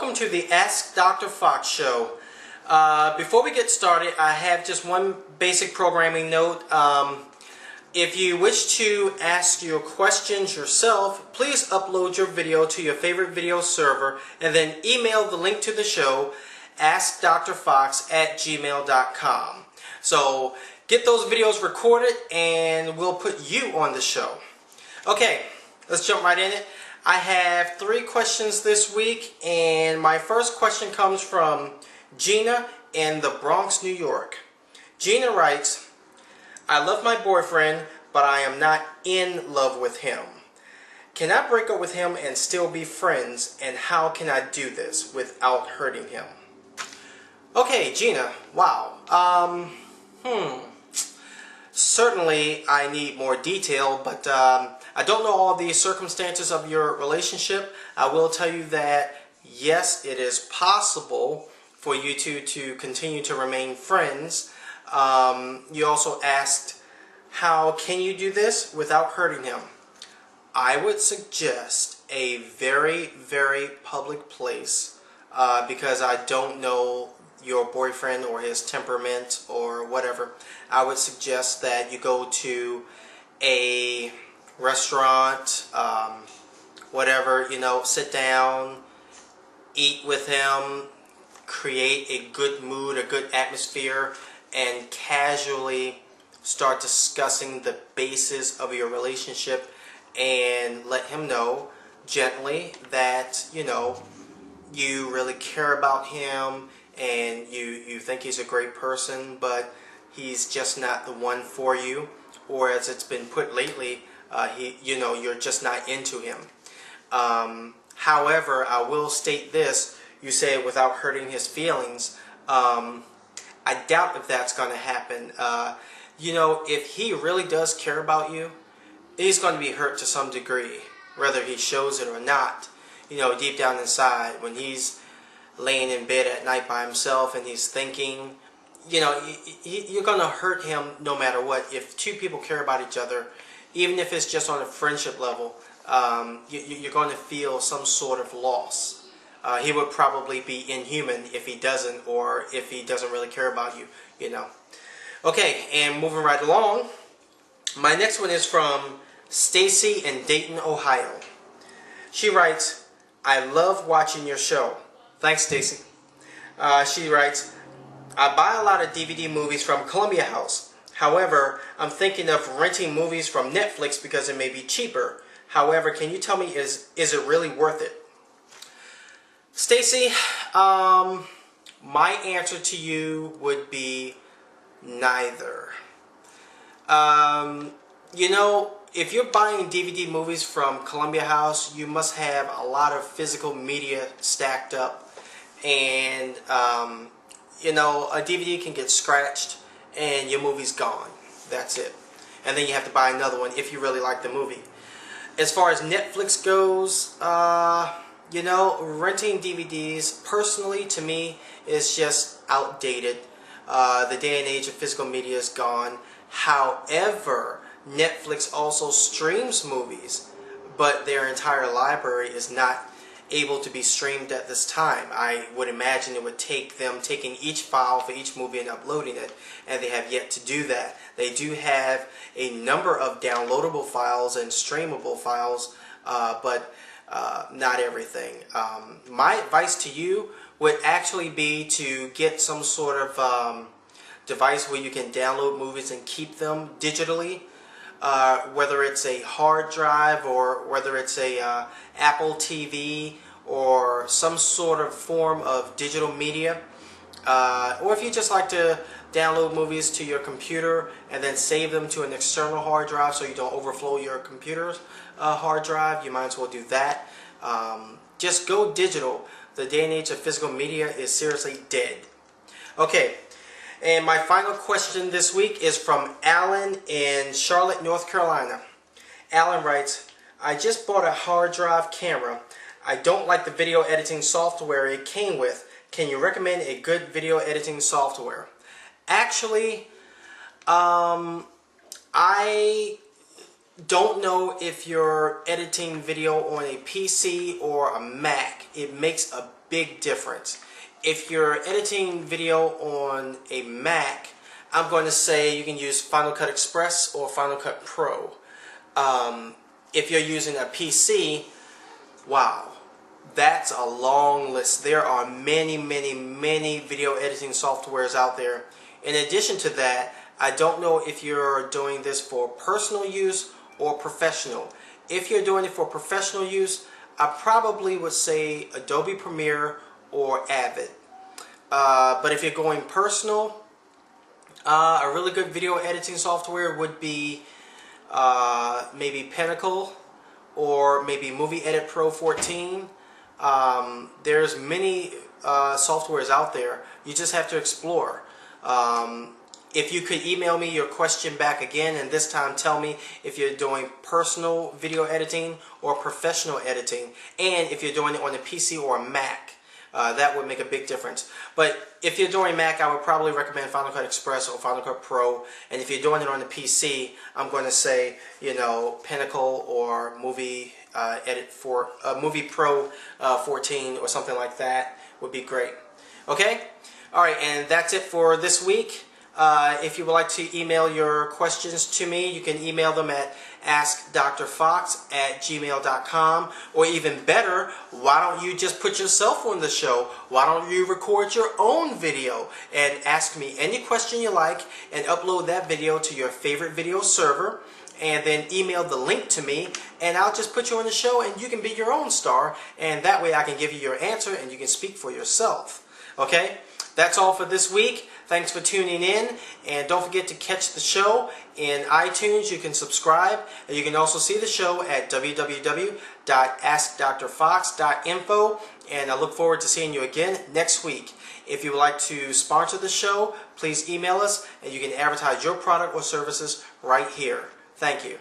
welcome to the Ask Dr. Fox show. Before we get started, I have just one basic programming note. If you wish to ask your questions yourself, please upload your video to your favorite video server and then email the link to the show, askdrfox@gmail.com. So get those videos recorded and we'll put you on the show. Okay, let's jump right in it. I have 3 questions this week, and my first question comes from Gina in the Bronx, New York. Gina writes, I love my boyfriend, but I am not in love with him. Can I break up with him and still be friends, and how can I do this without hurting him? Okay, Gina, wow. Certainly I need more detail, but I don't know all the circumstances of your relationship. I will tell you that yes, it is possible for you two to continue to remain friends. You also asked, how can you do this without hurting him? I would suggest a very, very public place because I don't know your boyfriend or his temperament or whatever. I would suggest that you go to a restaurant, whatever, sit down, eat with him, create a good mood, a good atmosphere, and casually start discussing the basis of your relationship and let him know gently that, you really care about him and you think he's a great person, but he's just not the one for you, or as it's been put lately, you're just not into him. However, I will state this, you say it without hurting his feelings. I doubt if that's going to happen. If he really does care about you, he's going to be hurt to some degree, whether he shows it or not. Deep down inside, when he's laying in bed at night by himself and he's thinking, you're going to hurt him no matter what. If two people care about each other, even if it's just on a friendship level, you're going to feel some sort of loss. He would probably be inhuman if he doesn't, or if he doesn't really care about you, Okay, and moving right along, my next one is from Stacy in Dayton, Ohio. She writes, I love watching your show. Thanks, Stacy. She writes, I buy a lot of DVD movies from Columbia House. However, I'm thinking of renting movies from Netflix because it may be cheaper. However, can you tell me, is it really worth it? Stacy, my answer to you would be neither. If you're buying DVD movies from Columbia House, you must have a lot of physical media stacked up. And, a DVD can get scratched and your movie's gone. That's it. And then you have to buy another one if you really like the movie. As far as Netflix goes, renting DVDs, personally, to me, is just outdated. The day and age of physical media is gone. However, Netflix also streams movies, but their entire library is not able to be streamed at this time. I would imagine it would take them taking each file for each movie and uploading it, and they have yet to do that. They do have a number of downloadable files and streamable files, but not everything. My advice to you would actually be to get some sort of device where you can download movies and keep them digitally, whether it's a hard drive or whether it's a Apple TV or some sort of form of digital media, or if you just like to download movies to your computer and then save them to an external hard drive so you don't overflow your computer's hard drive, you might as well do that. Just go digital. The day and age of physical media is seriously dead. Okay, and my final question this week is from Alan in Charlotte, North Carolina. Alan writes, I just bought a hard drive camera. I don't like the video editing software it came with. Can you recommend a good video editing software? Actually, I don't know if you're editing video on a PC or a Mac. It makes a big difference. If you're editing video on a Mac, I'm going to say you can use Final Cut Express or Final Cut Pro. If you're using a PC, wow, that's a long list. There are many video editing softwares out there. In addition to that, I don't know if you're doing this for personal use or professional. If you're doing it for professional use, I probably would say Adobe Premiere or Avid. But if you're going personal, a really good video editing software would be maybe Pinnacle or maybe Movie Edit Pro 14. There's many softwares out there. You just have to explore. If you could email me your question back again, and this time tell me if you're doing personal video editing or professional editing, and if you're doing it on a PC or a Mac. That would make a big difference. But if you're doing Mac, I would probably recommend Final Cut Express or Final Cut Pro. And if you're doing it on the PC, I'm going to say, you know, Pinnacle or Movie Movie Pro 14 or something like that would be great. Okay? All right, and that's it for this week. If you would like to email your questions to me, you can email them at askdrfox@gmail.com, or even better, why don't you just put yourself on the show? Why don't you record your own video and ask me any question you like and upload that video to your favorite video server and then email the link to me, and I'll just put you on the show and you can be your own star, and that way I can give you your answer and you can speak for yourself. Okay? That's all for this week. Thanks for tuning in, and don't forget to catch the show in iTunes. You can subscribe, and you can also see the show at www.askdrfox.info, and I look forward to seeing you again next week. If you would like to sponsor the show, please email us, and you can advertise your product or services right here. Thank you.